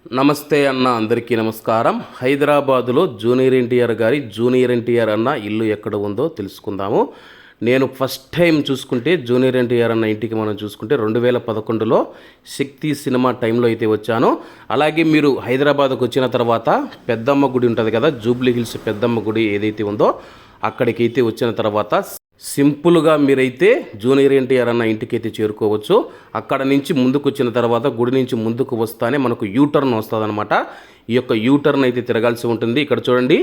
నమస్తే అన్న, అందరికీ నమస్కారం. హైదరాబాదులో జూనియర్ ఎన్టీఆర్ అన్న ఇల్లు ఎక్కడ ఉందో తెలుసుకుందాము. నేను ఫస్ట్ టైం చూసుకుంటే జూనియర్ ఎన్టీఆర్ అన్న ఇంటికి మనం చూసుకుంటే 2011లో శక్తి సినిమా టైంలో అయితే వచ్చాను. అలాగే మీరు హైదరాబాద్కు వచ్చిన తర్వాత పెద్దమ్మ గుడి ఉంటుంది కదా, జూబ్లీ హిల్స్ పెద్దమ్మ గుడి ఏదైతే ఉందో అక్కడికి అయితే వచ్చిన తర్వాత సింపుల్గా మీరైతే జూనియర్ ఎన్టీఆర్ అన్న ఇంటికి అయితే చేరుకోవచ్చు. అక్కడ నుంచి ముందుకు వచ్చిన తర్వాత గుడి నుంచి ముందుకు వస్తానే మనకు యూటర్న్ వస్తుంది అనమాట. ఈ యొక్క యూటర్న్ అయితే తిరగాల్సి ఉంటుంది. ఇక్కడ చూడండి,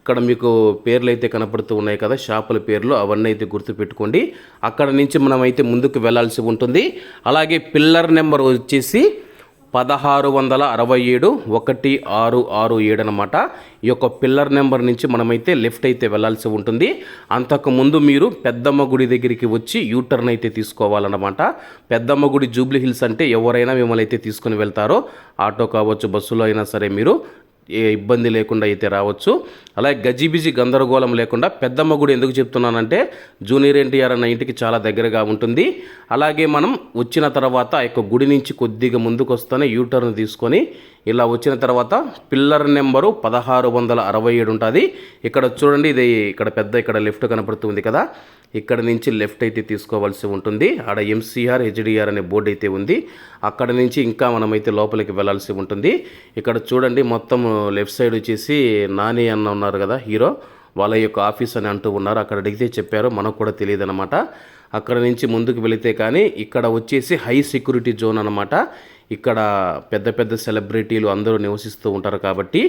ఇక్కడ మీకు పేర్లు అయితే కనపడుతూ ఉన్నాయి కదా, షాపుల పేర్లు, అవన్నీ అయితే గుర్తుపెట్టుకోండి. అక్కడ నుంచి మనం అయితే ముందుకు వెళ్ళాల్సి ఉంటుంది. అలాగే పిల్లర్ నెంబర్ వచ్చేసి 1667 1667 అనమాట. ఈ యొక్క పిల్లర్ నెంబర్ నుంచి మనమైతే లెఫ్ట్ అయితే వెళ్ళాల్సి ఉంటుంది. అంతకుముందు మీరు పెద్దమ్మ గుడి దగ్గరికి వచ్చి యూటర్న్ అయితే తీసుకోవాలన్నమాట. పెద్దమ్మ గుడి జూబ్లీ హిల్స్ అంటే ఎవరైనా మిమ్మల్ని అయితే తీసుకుని వెళ్తారో, ఆటో కావచ్చు, బస్సులో అయినా సరే మీరు ఏ ఇబ్బంది లేకుండా అయితే రావచ్చు. అలాగే గజిబిజి గందరగోళం లేకుండా పెద్దమ్మ గుడి ఎందుకు చెప్తున్నానంటే జూనియర్ ఎన్టీఆర్ అన్న ఇంటికి చాలా దగ్గరగా ఉంటుంది. అలాగే మనం వచ్చిన తర్వాత ఆ యొక్క గుడి నుంచి కొద్దిగా ముందుకు వస్తేనే యూటర్న్ తీసుకొని ఇలా వచ్చిన తర్వాత పిల్లర్ నెంబరు 1667 ఉంటుంది. ఇక్కడ చూడండి, ఇది ఇక్కడ లెఫ్ట్ కనపడుతుంది కదా, ఇక్కడ నుంచి లెఫ్ట్ అయితే తీసుకోవాల్సి ఉంటుంది. ఆడ ఎంసీఆర్ హెచ్డిఆర్ అనే బోర్డు అయితే ఉంది. అక్కడ నుంచి ఇంకా మనమైతే లోపలికి వెళ్ళాల్సి ఉంటుంది. ఇక్కడ చూడండి, మొత్తం లెఫ్ట్ సైడ్ వచ్చేసి నాని అన్న ఉన్నారు కదా, హీరో, వాళ్ళ యొక్క ఆఫీస్ అని అంటూ ఉన్నారు. అక్కడ అడిగితే చెప్పారు, మనకు కూడా తెలియదు అనమాట. అక్కడ నుంచి ముందుకు వెళితే కానీ ఇక్కడ వచ్చేసి హై సెక్యూరిటీ జోన్ అనమాట. ఇక్కడ పెద్ద పెద్ద సెలబ్రిటీలు అందరూ నివసిస్తూ ఉంటారు కాబట్టి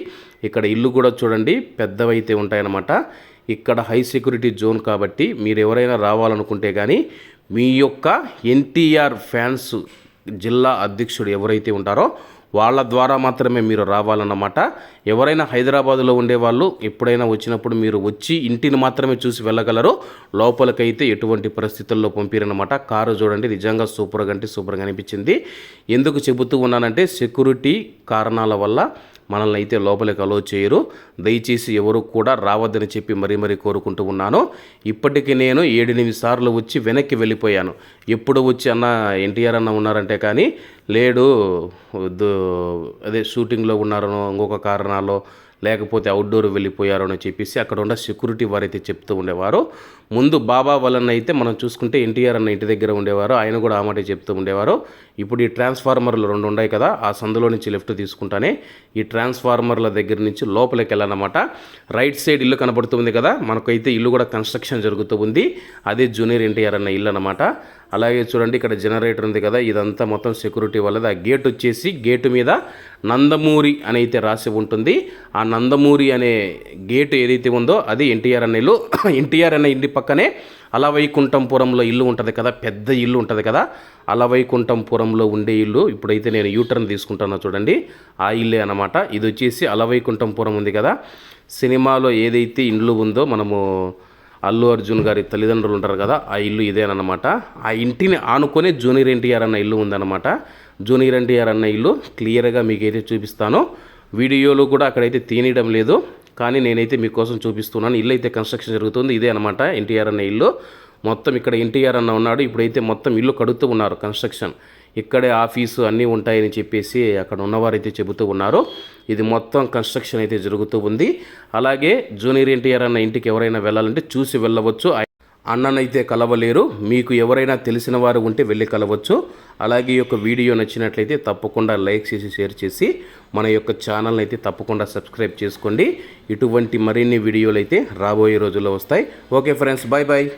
ఇక్కడ ఇల్లు కూడా చూడండి పెద్దవైతే ఉంటాయన్నమాట. ఇక్కడ హై సెక్యూరిటీ జోన్ కాబట్టి మీరు ఎవరైనా రావాలనుకుంటే కానీ మీ యొక్క ఎన్టీఆర్ ఫ్యాన్స్ జిల్లా అధ్యక్షుడు ఎవరైతే ఉంటారో వాళ్ళ ద్వారా మాత్రమే మీరు రావాలన్నమాట. ఎవరైనా హైదరాబాదులో ఉండేవాళ్ళు ఎప్పుడైనా వచ్చినప్పుడు మీరు వచ్చి ఇంటిని మాత్రమే చూసి వెళ్ళగలరు. లోపలికైతే ఎటువంటి పరిస్థితుల్లో పంపిరన్నమాట. కారు చూడండి, నిజంగా సూపర్గా అనిపించింది. ఎందుకు చెబుతూ ఉన్నానంటే సెక్యూరిటీ కారణాల వల్ల మనల్ని అయితే లోపలికి అలో చేయరు. దయచేసి ఎవరు కూడా రావద్దని చెప్పి మరీ కోరుకుంటూ ఉన్నాను. ఇప్పటికీ నేను 7-8 సార్లు వచ్చి వెనక్కి వెళ్ళిపోయాను. ఎప్పుడు వచ్చి అన్న ఎన్టీఆర్ అన్న ఉన్నారంటే కానీ లేడు, అదే షూటింగ్లో ఉన్నారనో, ఇంకొక కారణాలు, లేకపోతే అవుట్డోర్ వెళ్ళిపోయారు అని చెప్పేసి అక్కడ ఉన్న సెక్యూరిటీ వారైతే చెప్తూ ఉండేవారు. ముందు బాబా వాళ్ళని అయితే మనం చూసుకుంటే ఎన్టీఆర్ అన్న ఇంటి దగ్గర ఉండేవారు, ఆయన కూడా ఆ మాట చెప్తూ ఉండేవారు. ఇప్పుడు ఈ ట్రాన్స్ఫార్మర్లు 2 ఉన్నాయి కదా, ఆ సందులో నుంచి లెఫ్ట్ తీసుకుంటానే ఈ ట్రాన్స్ఫార్మర్ల దగ్గర నుంచి లోపలికి వెళ్ళాలన్నమాట. రైట్ సైడ్ ఇల్లు కనబడుతుంది కదా, మనకైతే ఇల్లు కూడా కన్స్ట్రక్షన్ జరుగుతూ ఉంది. అదే జూనియర్ ఎన్టీఆర్ అన్న ఇల్లు అనమాట. అలాగే చూడండి, ఇక్కడ జనరేటర్ ఉంది కదా, ఇదంతా మొత్తం సెక్యూరిటీ వాళ్ళది. ఆ గేట్ వచ్చేసి గేటు మీద నందమూరి అని అయితే రాసి ఉంటుంది. ఆ నందమూరి అనే గేటు ఏదైతే ఉందో అది ఎన్టీఆర్ అన్న ఇల్లు. ఎన్టీఆర్ అన్న ఇంటి పక్కనే అలవైకుంఠంపురంలో ఇల్లు ఉంటుంది కదా, పెద్ద ఇల్లు ఉంటుంది కదా, అలవైకుంఠంపురంలో ఉండే ఇల్లు. ఇప్పుడైతే నేను యూటర్న్ తీసుకుంటాను చూడండి, ఆ ఇల్లే అనమాట. ఇది వచ్చేసి అలవైకుంఠంపురం ఉంది కదా, సినిమాలో ఏదైతే ఇండ్లు ఉందో మనము అల్లు అర్జున్ గారి తల్లిదండ్రులు ఉంటారు కదా, ఆ ఇల్లు ఇదేనమాట. ఆ ఇంటిని ఆనుకొని జూనియర్ ఎన్టీఆర్ అన్న ఇల్లు ఉందన్నమాట. జూనియర్ ఎన్టీఆర్ అన్న ఇల్లు క్లియర్గా మీకైతే చూపిస్తాను. వీడియోలో కూడా అక్కడైతే తీయడం లేదు, కానీ నేనైతే మీకోసం చూపిస్తున్నాను. ఇల్లు అయితే కన్స్ట్రక్షన్ జరుగుతుంది. ఇదే అనమాట ఎన్టీఆర్ అన్న ఇల్లు. మొత్తం ఇక్కడ ఎన్టీఆర్ అన్న ఉన్నాడు. ఇప్పుడైతే మొత్తం ఇల్లు కడుతూ ఉన్నారు, కన్స్ట్రక్షన్. ఇక్కడే ఆఫీసు అన్నీ ఉంటాయని చెప్పేసి అక్కడ ఉన్నవారైతే చెబుతూ ఉన్నారు. ఇది మొత్తం కన్స్ట్రక్షన్ అయితే జరుగుతూ ఉంది. అలాగే జూనియర్ ఎన్టీఆర్ అన్న ఇంటికి ఎవరైనా వెళ్ళాలంటే చూసి వెళ్ళవచ్చు. అన్ననైతే కలవలేరు. మీకు ఎవరైనా తెలిసిన వారు ఉంటే వెళ్ళి కలవచ్చు. అలాగే ఈ యొక్క వీడియో నచ్చినట్లయితే తప్పకుండా లైక్ చేసి షేర్ చేసి మన యొక్క ఛానల్ని అయితే తప్పకుండా సబ్స్క్రైబ్ చేసుకోండి. ఇటువంటి మరిన్ని వీడియోలు అయితే రాబోయే రోజుల్లో వస్తాయి. Okay friends, bye.